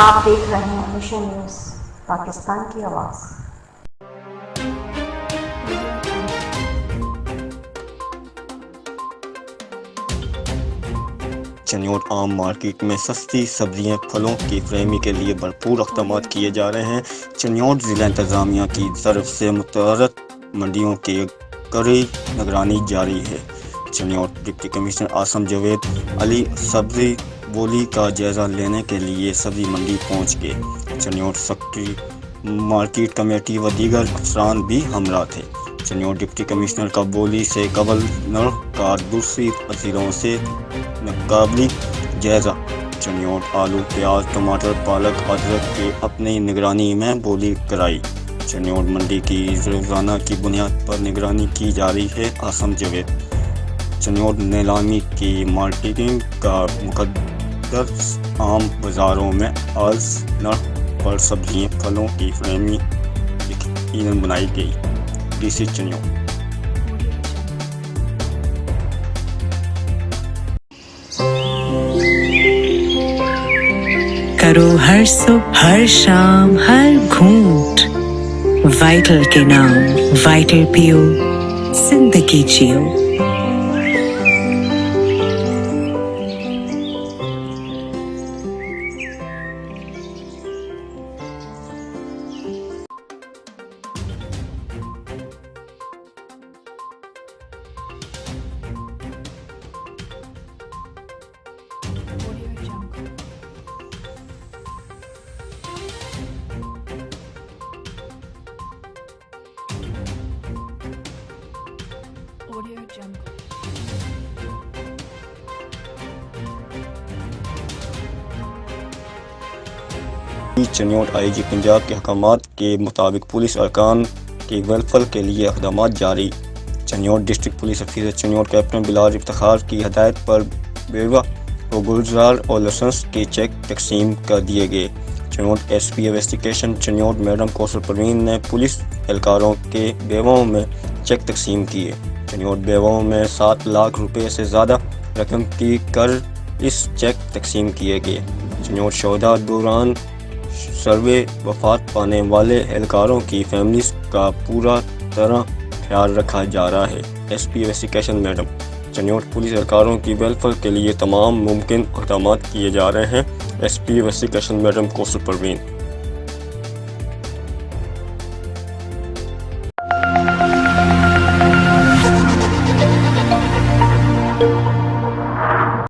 آپ دیکھ رہے ہیں مشن نیوز پاکستان کی آواز۔ چنیوٹ عام مارکیٹ میں سستی سبزیاں پھلوں کی فراہمی کے لیے بھرپور اقدامات کیے جا رہے ہیں۔ چنیوٹ ضلع انتظامیہ کی طرف سے متعدد منڈیوں کی کڑی نگرانی جاری ہے۔ چنیوٹ ڈپٹی کمشنر عاصم جاوید علی سبزی بولی کا جائزہ لینے کے لیے سبزی منڈی پہنچ گئے۔ چنیوٹ سیکٹری، مارکیٹ کمیٹی و دیگر افسران بھی ہمراہ تھے۔ چنیوٹ ڈپٹی کمشنر کا بولی سے گورنر کا دوسری وزیروں سے ناقابل جائزہ چنیوٹ آلو، پیاز، ٹماٹر، پالک، ادرک کی اپنی نگرانی میں بولی کرائی۔ چنیوٹ منڈی کی روزانہ کی بنیاد پر نگرانی کی جا رہی ہے۔ عاصم جاوید چنیوٹ نیلامی کی مارکیٹنگ کا مقدس عام بازاروں میں ارز نرخ پر سبزیاں پھلوں کی فراہمی یقینی بنائی گئی۔ D C Chiniot. کرو ہر صبح، ہر شام، ہر گھونٹ وائٹل کے نام، وائٹل پیو، زندگی جیو۔ چنیوٹ آئی جی پنجاب کے احکامات کے مطابق پولیس ارکان کے ویلفیئر کے لیے اقدامات جاری۔ چنیوٹ ڈسٹرکٹ پولیس افسر چنیوٹ کیپٹن بلال افتخار کی ہدایت پر بیوہ کو گلزار اور لائسنس کے چیک تقسیم کر دیے گئے۔ Chiniot S P investigation Chiniot madam Kausar Parveen نے پولیس اہلکاروں کے بیواؤں میں چیک تقسیم کیے۔ چنیوٹ بیواؤں میں 7 لاکھ روپے سے زیادہ رقم کی کر اس چیک تقسیم کیے گئے۔ چنیوٹ شہداء دوران سروے وفات پانے والے اہلکاروں کی فیملیز کا پورا طرح خیال رکھا جا رہا ہے۔ S P investigation madam Chiniot police اہلکاروں کی ویلفیئر کے لیے تمام ممکن اقدامات کیے جا رہے ہیں۔ S P investigation madam Kausar Parveen.